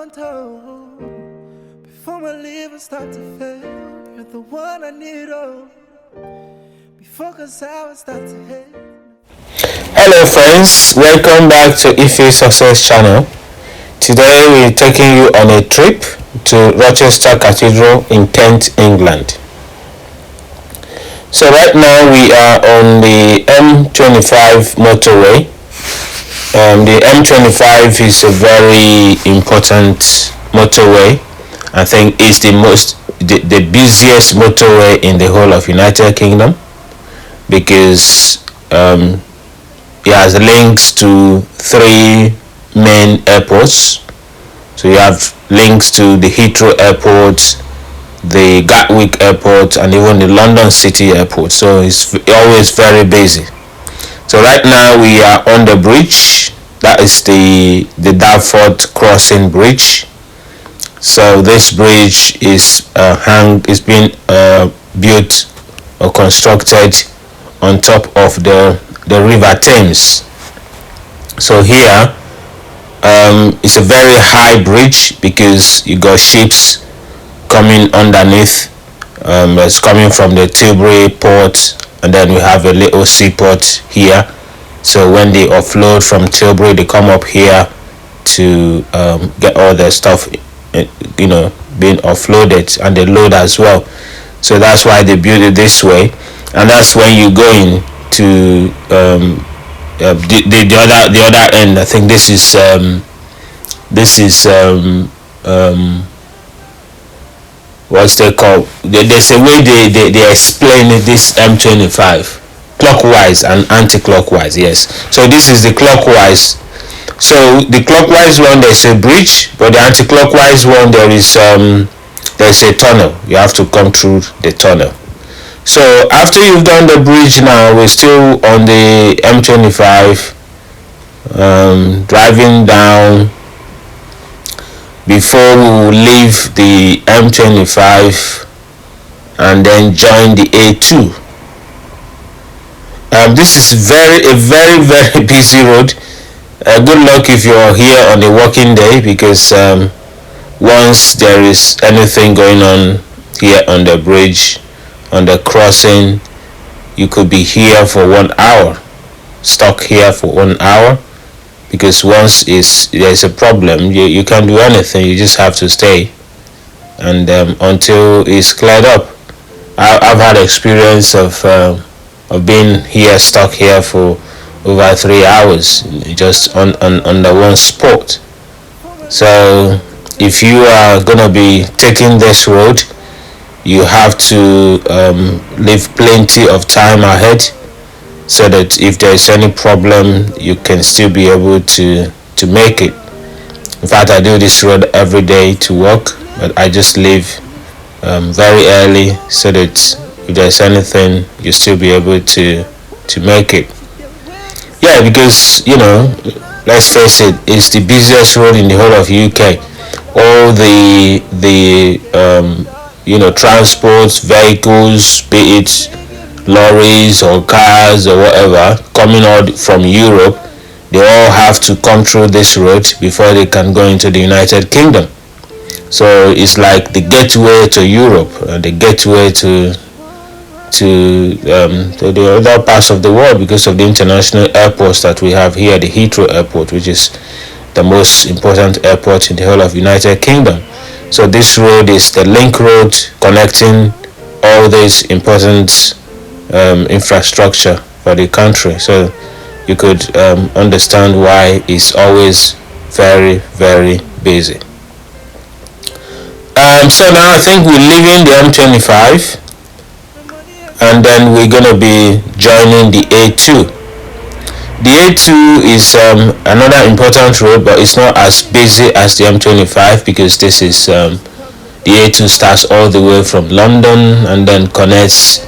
on told. Before my liver start to fail, you're the one I need, oh. Before cause I start to hate. Hello friends, welcome back to Ife Success channel. Today we're taking you on a trip to Rochester Cathedral in Kent, England. So right now we are on the M25 Motorway. The M25 is a very important motorway. I think it's the busiest motorway in the whole of United Kingdom, because it has links to three main airports. So you have links to the Heathrow Airport, the Gatwick Airport, and even the London City Airport. So it's always very busy. So right now we are on the bridge. That is the Dartford Crossing bridge. So this bridge is being built or constructed on top of the River Thames. So here it's a very high bridge because you got ships coming underneath. It's coming from the Tilbury port, and then we have a little seaport here. So when they offload from Tilbury, they come up here to get all their stuff, being offloaded, and they load as well. So that's why they build it this way, and that's when you go in to the other end. I think this is what's they called? There's a way they explain it, this M25, clockwise and anti-clockwise. Yes, so this is the clockwise. So the clockwise one, there's a bridge, but the anti-clockwise one, there's a tunnel. You have to come through the tunnel. So after you've done the bridge, now we're still on the M25, driving down. Before we will leave the M25 and then join the A2. This is a very busy road. Good luck if you're here on a working day, because once there is anything going on here on the bridge, on the crossing, you could be here for 1 hour, stuck here for 1 hour, because once there's a problem, you can't do anything. You just have to stay and until it's cleared up. I've had experience of being here, stuck here for over 3 hours, just on the one spot. So if you are gonna be taking this road, you have to leave plenty of time ahead, so that if there is any problem, you can still be able to make it. In fact, I do this road every day to work, but I just leave very early, so that if there's anything, you still be able to make it. Yeah, because let's face it, it's the busiest road in the whole of UK. All the transports, vehicles, be it lorries or cars or whatever, coming out from Europe, they all have to come through this road before they can go into the United Kingdom. So it's like the gateway to Europe, the gateway to the other parts of the world, because of the international airports that we have here, the Heathrow Airport, which is the most important airport in the whole of United Kingdom. So this road is the link road connecting all these important infrastructure for the country. So you could understand why it's always very busy. So now I think we're leaving the M25, and then we're gonna be joining the A2. The A2 is another important road, but it's not as busy as the M25, because this is the A2 starts all the way from London and then connects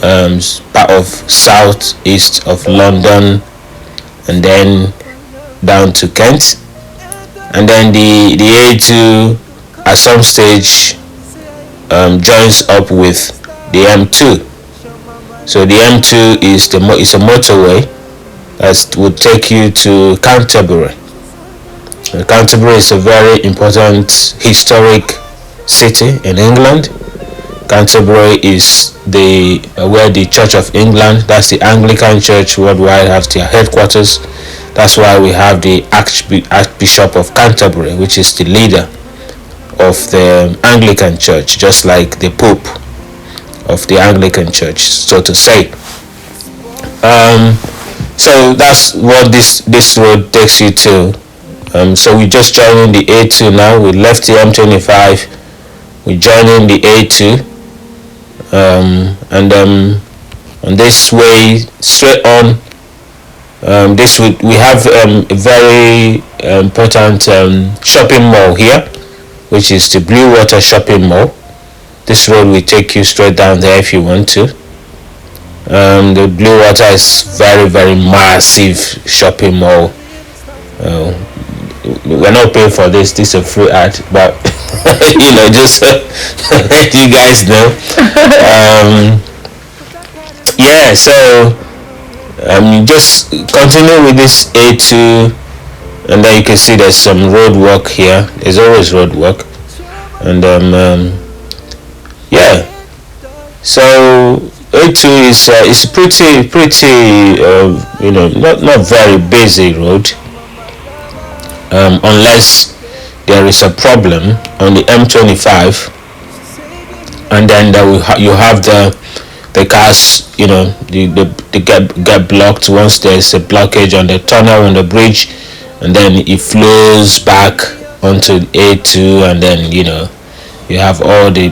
part of southeast of London and then down to Kent, and then the A2 at some stage joins up with the M2. So the M2 is a motorway that would take you to Canterbury. Canterbury is a very important historic city in England. Canterbury is where the Church of England, that's the Anglican Church worldwide, has their headquarters. That's why we have the Archbishop of Canterbury, which is the leader of the Anglican Church, just like the Pope of the Anglican Church, so to say. So that's what this road takes you to. So we just joining the A2 now. We left the M25. We joining the A2, and on this way straight on. We have a very important shopping mall here, which is the Blue Water Shopping Mall. This road will take you straight down there if you want to. The Blue Water is very, very massive shopping mall. We're not paying for this is a free ad, but just let you guys know. So you just continue with this A2, and then you can see there's some road work here. There's always road work, and so A2 is pretty not very busy road, unless there is a problem on the M25, and then you have the cars, they get blocked once there's a blockage on the tunnel on the bridge, and then it flows back onto A2, and then you have all the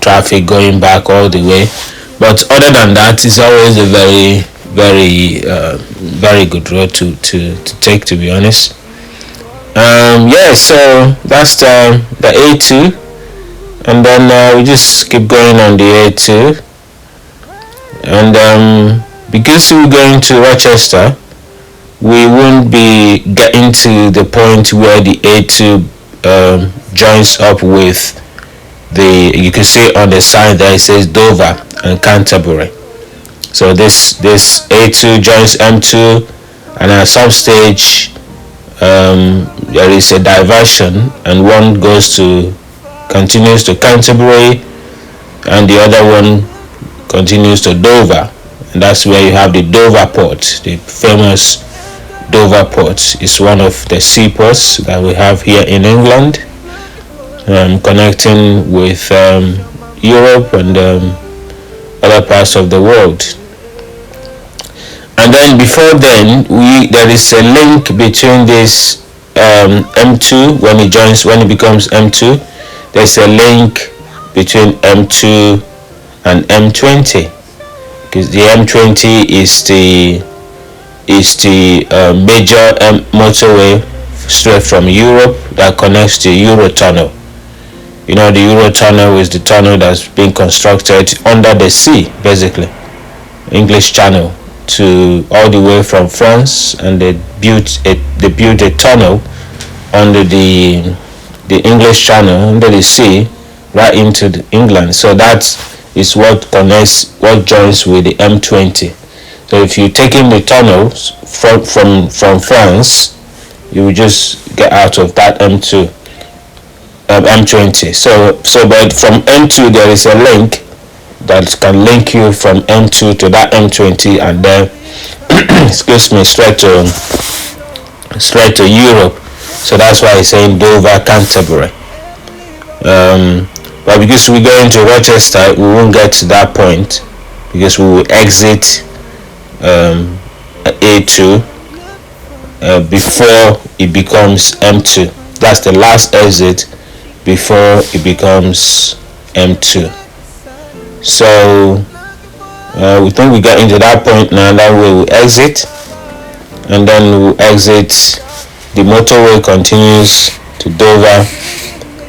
traffic going back all the way. But other than that, it's always a very, very very good road to take, to be honest. So that's the A2, and then we just keep going on the A2, and because we're going to Rochester, we won't be getting to the point where the A2 joins up with you can see on the sign there, it says Dover and Canterbury. So this A2 joins M2, and at some stage there is a diversion, and one continues to Canterbury, and the other one continues to Dover, and that's where you have the Dover port. The famous Dover port is one of the seaports that we have here in England, connecting with Europe and other parts of the world. And then before then, there is a link between this M2 when it becomes M2. There's a link between M2 and M20, because the M20 is the major motorway straight from Europe that connects to Eurotunnel. The Eurotunnel is the tunnel that's being constructed under the sea, basically, English Channel, to all the way from France, and they built a tunnel under the English Channel, under the sea, right into England. So that is what joins with the M20. So if you take in the tunnels from France, you will just get out of that M20. So but from M2 there is a link that can link you from M2 to that M20, and then straight to Europe. So that's why it's saying Dover Canterbury. But because we go into Rochester, we won't get to that point, because we will exit A2 before it becomes M2. That's the last exit before it becomes M2. So we think we got into that point now. That way we exit, and then we'll exit. The motorway continues to Dover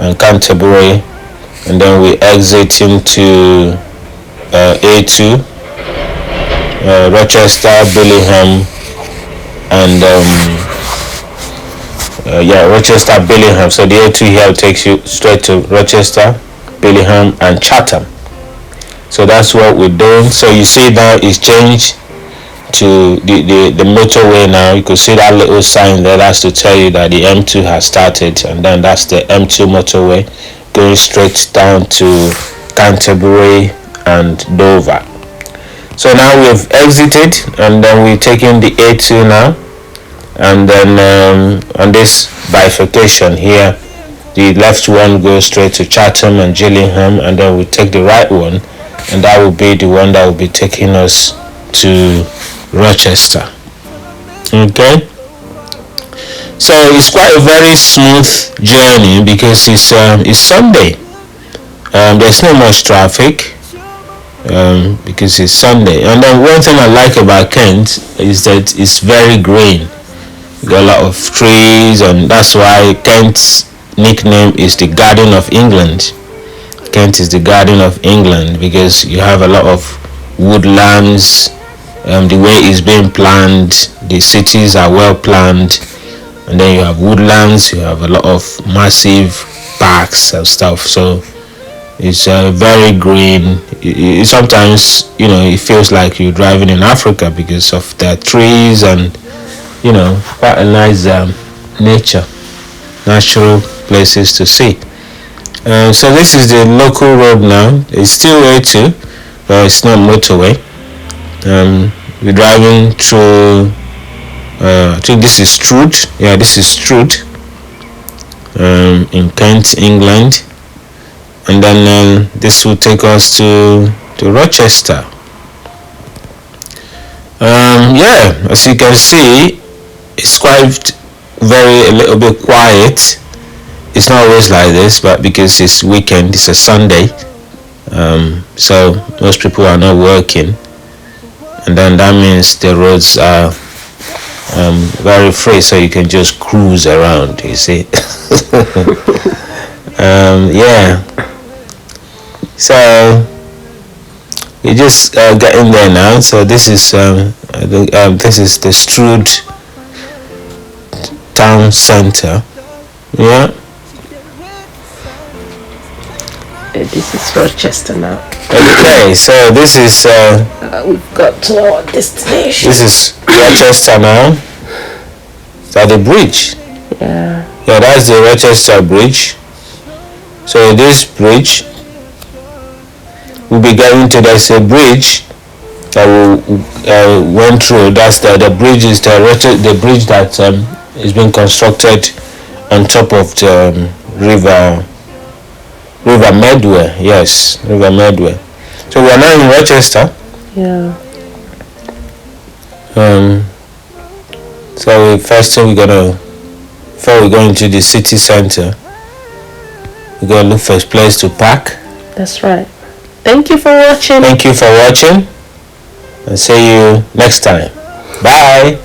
and Canterbury, and then we exit into A2, Rochester, Billingham, and Rochester, Billingham. So the A2 here takes you straight to Rochester, Billingham, and Chatham. So that's what we're doing. So you see now it's changed to the motorway now. You could see that little sign there. That's to tell you that the M2 has started, and then that's the M2 motorway going straight down to Canterbury and Dover. So now we've exited, and then we're taking the A2 now, and then on this bifurcation here, the left one goes straight to Chatham and Gillingham, and then we take the right one, and that will be the one that will be taking us to Rochester. Okay, so it's quite a very smooth journey because it's Sunday. There's not much traffic because it's Sunday. And then one thing I like about Kent is that it's very green. You got a lot of trees, and that's why Kent's nickname is the Garden of England. Kent is the Garden of England because you have a lot of woodlands. The way it's being planned, the cities are well planned, and then you have woodlands, you have a lot of massive parks and stuff. So it's very green. Sometimes, it feels like you're driving in Africa because of the trees and, quite a nice nature, natural places to see. So this is the local road now. It's still A2, but it's not motorway. We're driving through, I think this is Strood. Yeah, this is Strood in Kent, England. And then this will take us to Rochester. As you can see, it's quite a little bit quiet. It's not always like this, but because it's weekend, it's a Sunday, so most people are not working, and then that means the roads are very free, so you can just cruise around, you see. So you just get in there now. So this is this is the Strood town center. Yeah. This is Rochester now. Okay, so this is we've got to our destination. this is Rochester now. Is that the bridge? Yeah. Yeah, that's the Rochester bridge. So this bridge, we'll be getting to. There's a bridge that we went through. That's the bridge is the bridge that is being constructed on top of the River Medway. Yes, River Medway. So we are now in Rochester. Yeah. So first thing before we go into the city center, we're gonna look for a place to park. That's right. Thank you for watching. Thank you for watching, and see you next time. Bye.